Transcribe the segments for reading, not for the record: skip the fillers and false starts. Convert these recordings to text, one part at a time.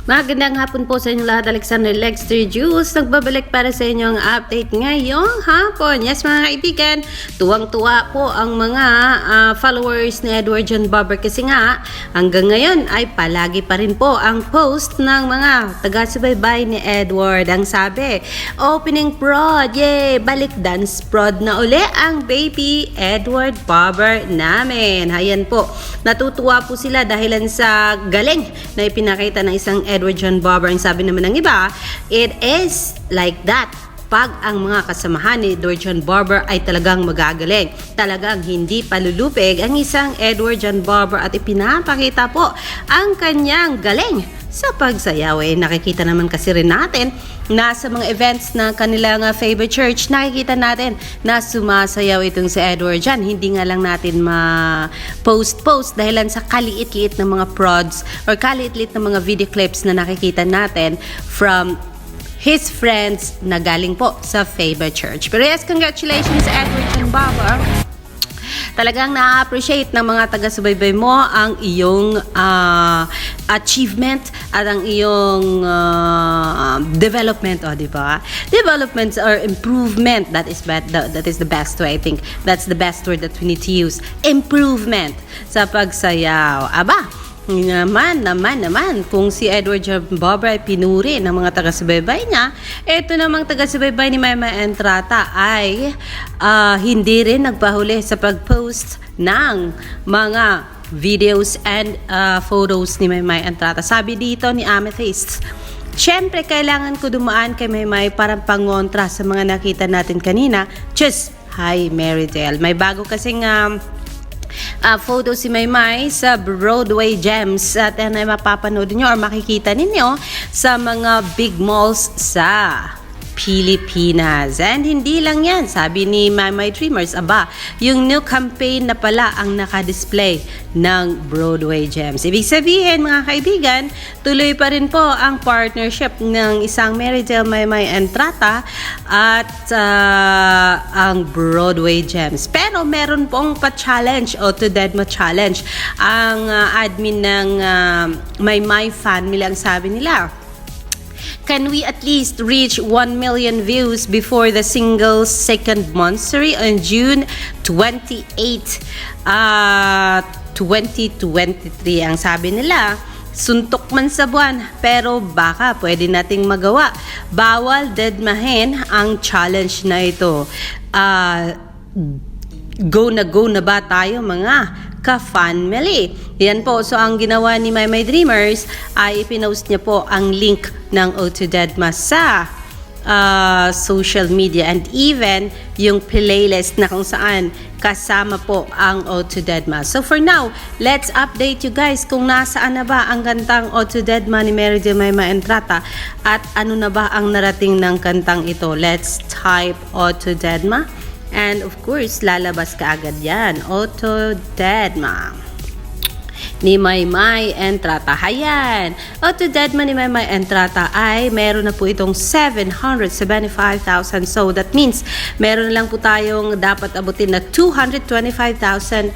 Magandang hapon po sa inyo lahat. Alexander Lexter Juice nagbabalik para sa inyong update ngayong hapon. Yes mga kaibigan, tuwang-tuwa po ang mga followers ni Edward John Barber kasi nga hanggang ngayon ay palagi pa rin po ang post ng mga taga-subaybay ni Edward. Ang sabi, opening prod, yay! Balik dance prod na uli ang baby Edward Barber namin. Ayan po, natutuwa po sila dahilan sa galing na ipinakita ng isang Edward John Barber. Ang sabi naman ng iba, it is like that pag ang mga kasamahan ni Edward John Barber ay talagang magagaling. Talagang hindi palulupig ang isang Edward John Barber at ipinapakita po ang kanyang galing sa pagsayaw. Nakikita naman kasi rin natin na sa mga events na kanilang favorite church, nakikita natin na sumasayaw itong si Edward John. Hindi nga lang natin ma-post dahilan sa kaliit-liit ng mga prods or kaliit-liit ng mga video clips na nakikita natin from his friends na galing po sa favorite church. Pero yes, congratulations Edward John Barber. Talagang na-appreciate ng mga taga-subaybay mo ang iyong achievement at ang iyong development, di ba? Developments or improvement, that is the best way. I think that's the best word that we need to use. Improvement sa pagsayaw. Aba, naman, kung si Edward John Barber ay pinuri ng mga taga-subaybay niya, eto namang taga-subaybay ni Maymay Entrata ay hindi rin nagpahuli sa pag-post ng mga videos and photos ni Maymay Entrata. Sabi dito ni Amethyst, syempre kailangan ko dumaan kay Maymay para pangontra sa mga nakita natin kanina. Just, hi Marydel. May bago kasing photo si Maymay sa Broadway Gems at ay mapapanood niyo or makikita ninyo sa mga big malls sa Pilipinas. And hindi lang yan, sabi ni My Dreamers, yung new campaign na pala ang nakadisplay ng Broadway Gems. Ibig sabihin mga kaibigan, tuloy pa rin po ang partnership ng isang Marydel Maymay Entrata at ang Broadway Gems. Pero meron pong pa-challenge o to Deadma challenge ang admin ng Maymay family. Ang sabi nila, can we at least reach 1 million views before the single's second monthsary on June 28, 2023? Ang sabi nila, suntok man sa buwan, pero baka pwede nating magawa. Bawal deadmahin ang challenge na ito. Go na ba tayo mga ka-family? Yan po. So, ang ginawa ni My Dreamers ay ipinost niya po ang link ng O2 Deadma sa social media and even yung playlist na kung saan kasama po ang O2 Deadma. So, for now, let's update you guys kung nasaan na ba ang kantang O2 Deadma ni Marydel Maymay Entrata at ano na ba ang narating ng kantang ito. Let's type O2 Deadma. And of course, lalabas ka agad yan. O2 Deadma ni Maymay Entrata. Hayan! O2 Deadma ni Maymay Entrata ay meron na po itong 775,000. So that means meron lang po tayong dapat abutin na 225,000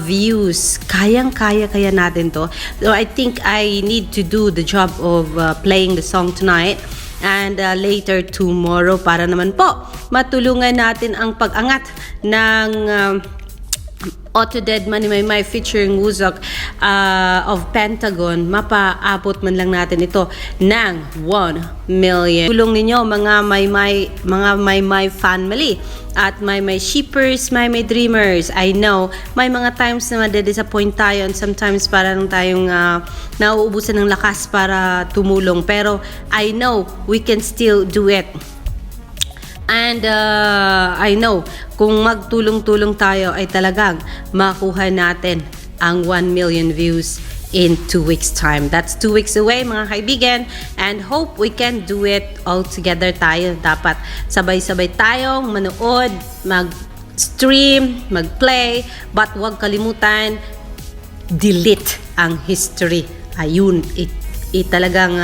views. Kayang-kaya natin to. So I think I need to do the job of playing the song tonight and later tomorrow para naman po matulungan natin ang pag-angat ng O2 Deadma ni Maymay featuring Wuzok of Pentagon. Mapaabot man lang natin ito ng 1 million. Tulong ninyo mga Maymay family at Maymay shippers, Maymay dreamers. I know may mga times na madedisappoint tayo and sometimes parang tayong nauubusan ng lakas para tumulong. Pero I know we can still do it. And I know, kung magtulong-tulong tayo ay talagang makuha natin ang 1 million views in 2 weeks time. That's 2 weeks away mga kaibigan, and hope we can do it all together tayo. Dapat sabay-sabay tayong manood, mag-stream, mag-play, but huwag kalimutan, delete ang history. Ayun, talagang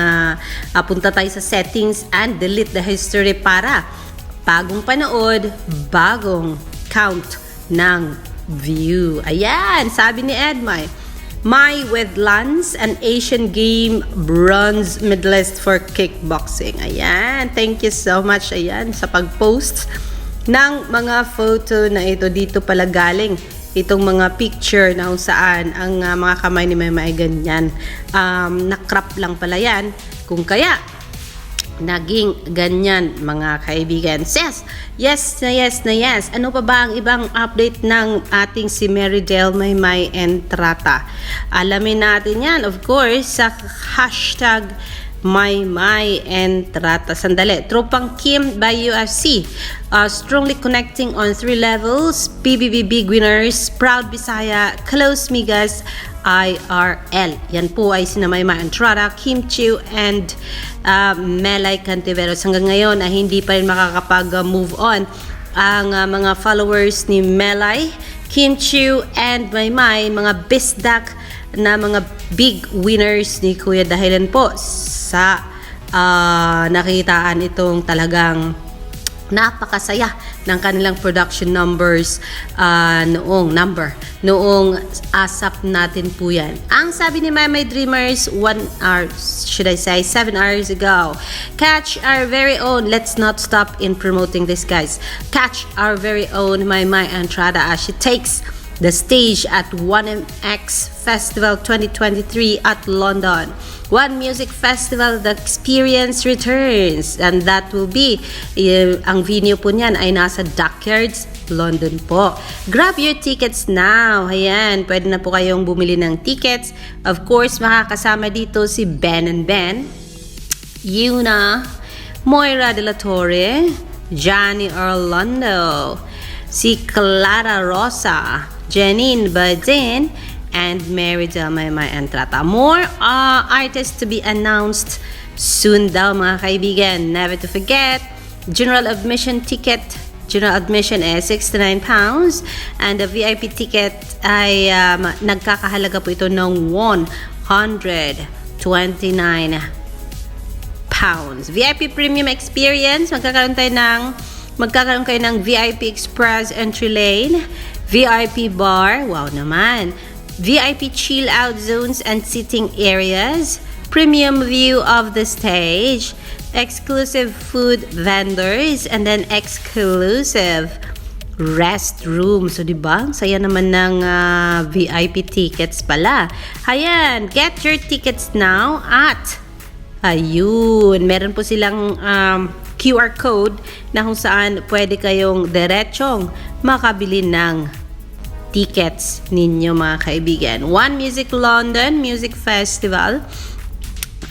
punta tayo sa settings and delete the history para bagong panood, bagong count ng view. Ayan, sabi ni Edmay, Mai with Lance, an Asian game bronze medalist for kickboxing. Ayan, thank you so much, ayan, sa pag-post ng mga photo na ito. Dito pala galing itong mga picture na kung saan ang mga kamay ni Mama ay ganyan. Na-crop lang pala yan. Kung kaya, naging ganyan, mga kaibigan. Yes. Ano pa ba ang ibang update ng ating si Marydel Maymay Entrata? Alamin natin yan, of course, sa hashtag Maymay Entrata. Sandali. Tropang Kim by UFC. Strongly connecting on 3 levels. PBB big winners. Proud Bisaya. Close Migas. IRL. Yan po ay sina Maymay Entrata, Kim Chiu, and Melay Cantiveros. Hanggang ngayon ay hindi pa rin makakapag-move on ang mga followers ni Melay, Kim Chiu, and Maymay, mga bisdak na mga big winners ni Kuya, dahilan po sa nakitaan itong talagang napakasaya ng kanilang production numbers noong asap natin po yan. Ang sabi ni Maymay Dreamers 7 hours ago, catch our very own, let's not stop in promoting this, guys. Catch our very own Maymay Entrata as she takes the stage at 1MX Festival 2023 at London. One Music Festival, the experience returns, and that will be, ang venue po niyan ay nasa Dockyards, London po. Grab your tickets now. Ayan, pwede na po kayong bumili ng tickets. Of course, makakasama dito si Ben and Ben, Yuna, Moira De La Torre, Johnny Orlando, si Clara Rosa, Janine Badin, and Marydel Maymay Entrata. More artists to be announced soon daw, mga kaibigan. Never to forget, general admission is £69 and the VIP ticket ay nagkakahalaga po ito ng £129. VIP Premium Experience, magkakaroon kayo ng VIP Express Entry Lane, VIP Bar, wow naman, VIP Chill Out Zones and Sitting Areas, Premium View of the Stage, exclusive food vendors, and then exclusive restroom. So, diba? Saya naman ng VIP tickets pala. Ayan, get your tickets now at ayun, meron po silang QR code na kung saan pwede kayong diretsong makabili ng tickets ninyo, mga kaibigan. One Music London Music Festival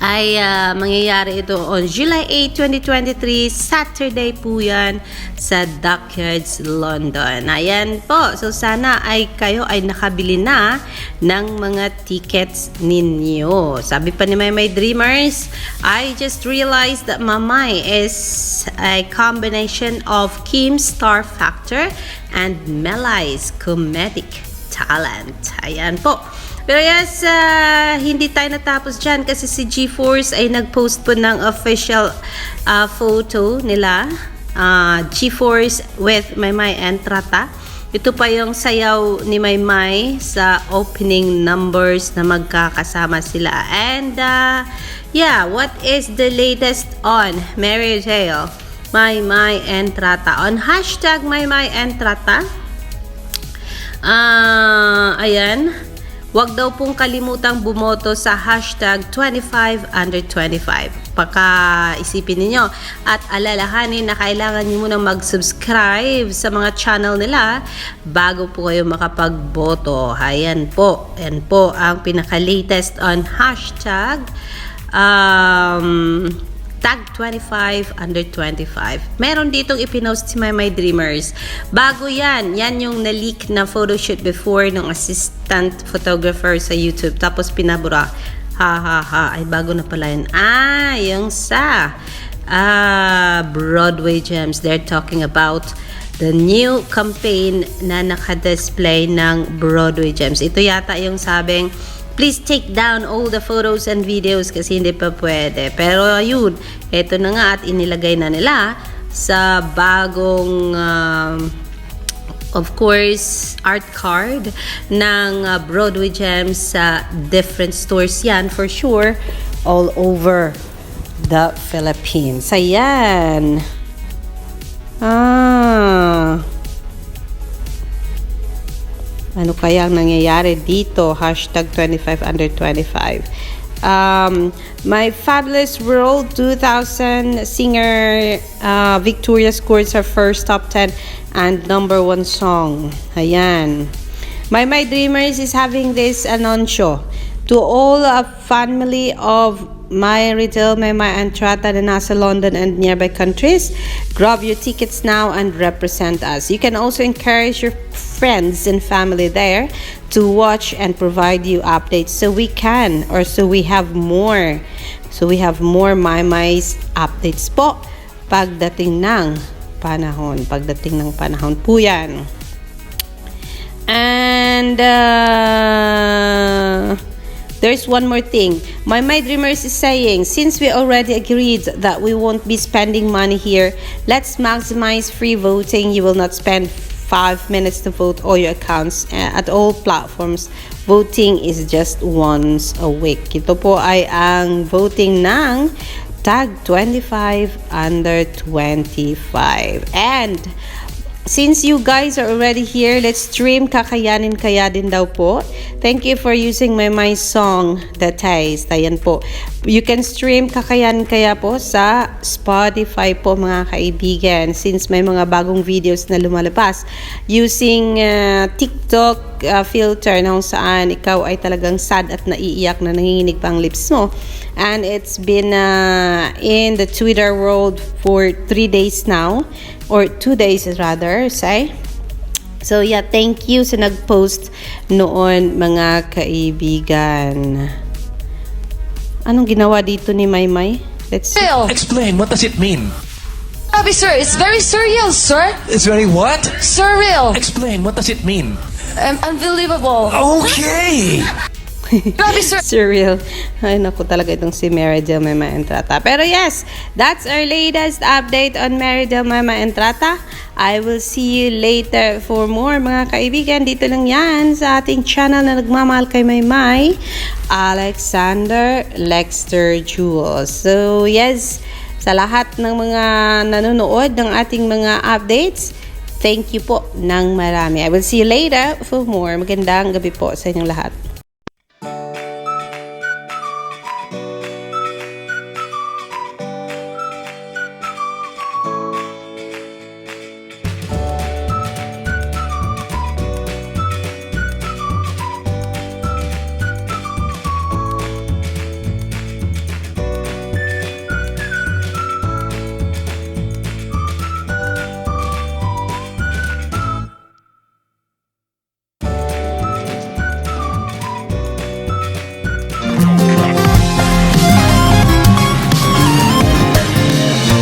ay mangyayari ito on July 8, 2023, Saturday po yan sa Dockyards, London. Ayan po. So, sana ay kayo ay nakabili na ng mga tickets ninyo. Sabi pa ni Maymay Dreamers, I just realized that Mamay is a combination of Kim's Star Factor and Melay's comedic talent. Ayan po. Pero yes, hindi tayo natapos dyan kasi si G-Force ay nag-post po ng official photo nila. G-Force with Maymay Entrata. Ito pa yung sayaw ni Maymay sa opening numbers na magkakasama sila. And yeah, what is the latest on Marydel Maymay Entrata? On hashtag Maymay Entrata, ayan, wag daw pong kalimutang bumoto sa hashtag 25under25. Paka-isipin ninyo at alalahanin na kailangan nyo munang mag-subscribe sa mga channel nila bago po kayo makapagboto. Ayan po. Ayan po ang pinaka-latest on hashtag tag 25under25. Meron ditong ipinost si Maymay Dreamers. Bago yan. Yan yung na-leak na photoshoot before ng assistant photographer sa YouTube. Tapos pinabura. Ay bago na pala yun. Yung sa Broadway Gems. They're talking about the new campaign na naka-display ng Broadway Gems. Ito yata yung sabing, please take down all the photos and videos kasi hindi pa pwede. Pero ayun, ito na nga at inilagay na nila sa bagong of course, art card ng Broadway Gems sa different stores yan for sure all over the Philippines. Ayan. Ano kaya ang nangyayari dito? Hashtag 25under25. My Fabulous World 2000 singer Victoria scores her first top 10 and number 1 song. Ayan. My Dreamers is having this anunsyo. To all family of My Retail, My Entrata na nasa London and nearby countries, grab your tickets now and represent us. You can also encourage your friends and family there to watch and provide you updates so we have more. So we have more My updates po pagdating ng panahon. Pagdating ng panahon po yan. And there's one more thing. My Dreamers is saying, since we already agreed that we won't be spending money here, let's maximize free voting. You will not spend 5 minutes to vote all your accounts at all platforms. Voting is just once a week. Ito po ay ang voting ng tag 25 under 25. And since you guys are already here, let's stream Kakayanin Kaya din daw po. Thank you for using my song, The Taste. Ayan po. You can stream Kakayanin Kaya po sa Spotify po mga kaibigan. Since may mga bagong videos na lumalabas using TikTok filter na kung saan ikaw ay talagang sad at naiiyak na nanginginig pa ang lips mo. And it's been in the Twitter world for 3 days now. Or 2 days rather, say. So yeah, thank you sa nag-post noon mga kaibigan. Anong ginawa dito ni Maymay? Let's see. Explain, what does it mean? Grabe, sir. It's very surreal, sir. It's very what? Surreal. Explain, what does it mean? Unbelievable. Okay! Grabe, sir. Surreal. Ay, naku talaga itong si Meridel Mema Entrata. Pero yes, that's our latest update on Meridel Mema Entrata. I will see you later for more mga kaibigan. Dito lang yan sa ating channel na nagmamahal kay Maymay, Alexander Lexter Jules. So yes, sa lahat ng mga nanonood ng ating mga updates, thank you po ng marami. I will see you later for more. Magandang gabi po sa inyong lahat.